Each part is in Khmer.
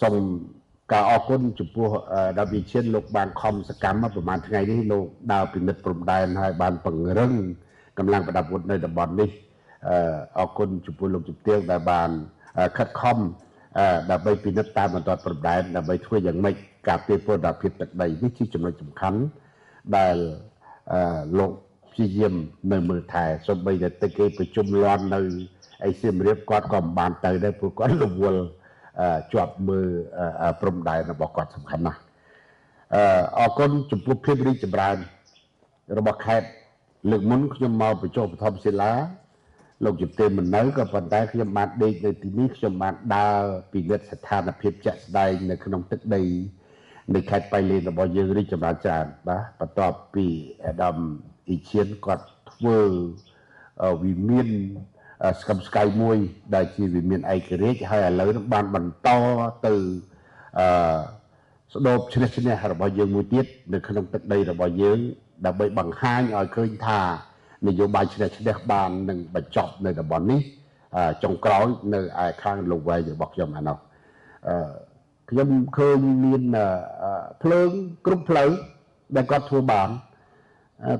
សូមការអរគុណចំពោះដែលវិជាលោកបានខំសកម្មប្រហែលថ្ងៃនេះលោកដើរពិនិត្យព្រំដែនហើយបានពង្រឹងកម្លាំងប្រដាប់អាវុធនៅតំបន់នេះអរគុណចំពោះលោកជំទាវដែលបានខិតខំដើម្បីពិនិត្យតាមបន្តព្រំដែនដើម្បីធ្វើយ៉ាងម៉េចការពារពលរដ្ឋភាពទឹកដីនេះជាចំណុចសំខាន់ដែលលោកព្យាយាមនៅមើលថែសូម្បីតែទឹកគេប្រជុំលន់នៅឯសៀមរាបគាត់ក៏មិនបានទៅដែរព្រោះគាត់រវល់ជាប់មើលព្រំដែនរបស់គាត់សំខាន់ណាស់អរគុណចំពោះភាពរីកចម្រើនរបស់ខេត្តលើកមុនខ្ញុំមកបញ្ចុះបឋមសិលាលោកជំទាវមិននៅក៏ប៉ុន្តែខ្ញុំបានដេកនៅទីនេះខ្ញុំបានដើរពិនិត្យស្ថានភាពជាក់ស្ដែងនៅក្នុងទឹកដីនៃខេត្តបៃលិនរបស់យើងរីកចម្រើនច្រើនបាទបន្ទាប់ពីអាដាមអ៊ីឈៀនគាត់ធ្វើវិមានស្កឹមស្កៃមួយដែលជាវិមានឯករាជ្យហើយឥឡូវនឹងបានបន្តទៅស្ដោបឈ្នះរបស់យើងមួយទៀតនៅក្នុងទឹកដីរបស់យើងដើម្បីបង្ហាញឲ្យឃើញថានយោបាយឈ្នះបាននឹងបញ្ចប់នៅតំបន់នេះចុងក្រោយនៅឯខាងលវែងរបស់ខ្ញុំអានោះខ្ញុំឃើញមានភ្លើងគ្រប់ផ្លូវដែលគាត់ធ្វើបាន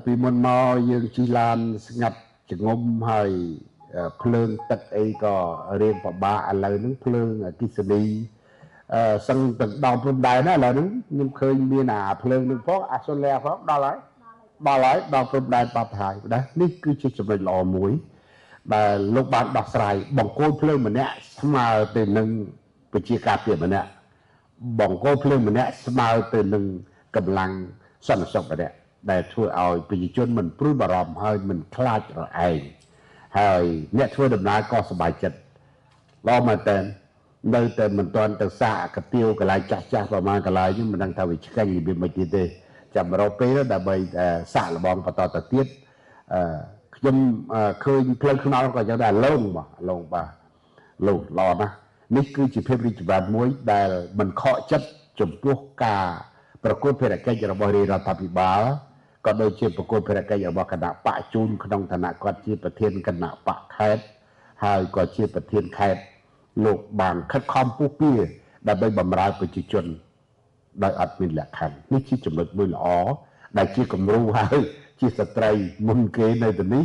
ពីមុនមកយើងជិះឡានស្ងាត់ចងំហើយភ្លើងទឹកអីក៏រៀងពិបាកឥឡូវហ្នឹងភ្លើងអគ្គិសនីសឹងទៅដល់ព្រំដែនណាឥឡូវហ្នឹងខ្ញុំឃើញមានអាភ្លើងនឹងផងអាសូឡាផងដល់ហើយដល់ព្រំដែនបាត់ហើយបាទនេះគឺជាចំណុចល្អមួយដែលលោកបានដោះស្រាយបង្គោលភ្លើងម្នាក់ស្មើទៅនឹងប្រជាការពារម្នាក់បង្គោលភ្លើងម្នាក់ស្មើទៅនឹងកម្លាំងសន្តិសុខម្នាក់ដែលធ្វើឲ្យប្រជាជនមិនព្រួយបារម្ភហើយមិនខ្លាចរឯងហើយអ្នកធ្វើដំណើរក៏សប្បាយចិត្តល្អមែនតើនៅតែមិនទាន់ទៅសាកកាទៀវកន្លែងចាស់ប្រហែលកន្លែងនេះមិនដឹងថាវាឆ្កេញរបៀបមិនទៀតទេចាំរកពេលដើម្បីសាកល្បងបន្តទៅទៀតខ្ញុំឃើញផ្លូវខ្នល់ក៏យ៉ាងដែរលោងបាទល្អណាស់នេះគឺជាភាពរីកចម្រើនមួយដែលមិនខកចិត្តចំពោះការប្រកួតភារកិច្ចរបស់រាជរដ្ឋាភិបាលក៏ដូចជាប្រកួតភារកិច្ចរបស់គណៈបកជូនក្នុងឋានៈគាត់ជាប្រធានគណៈបកខេត្តហើយក៏ជាប្រធានខេត្តលោកបានខិតខំពុះពៀដើម្បីបម្រើប្រជាជនដោយអត់មានលក្ខខណ្ឌនេះជាចំណុចមួយល្អដែលជាគំរូហើយជាស្ត្រីមុនគេនៅទីនេះ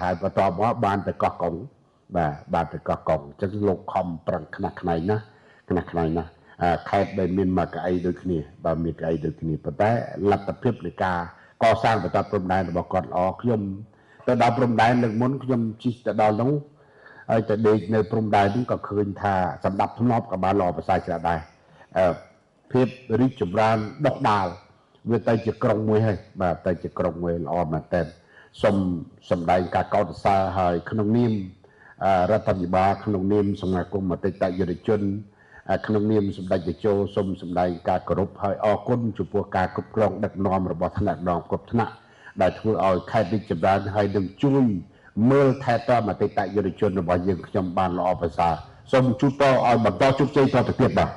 ហើយបន្តមកបានទៅកោះកុងបាទទៅកោះកុងអញ្ចឹងលោកខំប្រឹងខ្នះខ្នែងណាខេត្តដែលមានមកកៅអីដូចគ្នាបាទមានកៅអីដូចគ្នាប៉ុន្តែលទ្ធភាពនៃការកសាងបន្តព្រំដែនរបស់គាត់ល្អខ្ញុំទៅដល់ព្រំដែនលើកមុនខ្ញុំជិះទៅដល់នោះហើយទៅដេកនៅព្រំដែននេះក៏ឃើញថាសម្ដាប់ធ្នាប់ក៏បានល្អប្រសើរច្រើនដែរភាពរីកចម្រើនដុះដាលវាទៅជាក្រុងមួយហើយបាទទៅជាក្រុងមួយល្អមែនតើសូមសម្ដែងការកោតសរសើរហើយក្នុងនាមរដ្ឋាភិបាលក្នុងនាមសមាគមអតីតយុវជនក្នុងនាមសម្ដេចតេជោសូមសម្ដែងការគោរពហើយអរគុណចំពោះការគ្រប់គ្រងដឹកនាំរបស់ថ្នាក់ដឹកនាំគ្រប់ថ្នាក់ដែលធ្វើឲ្យខេត្តរីកចម្រើនហើយនឹងជួយមើលថែទាំអតីតយុវជនរបស់យើងខ្ញុំបានល្អប្រសើរសូមជូនពរឲ្យបន្តជោគជ័យតទៅទៀតបាទ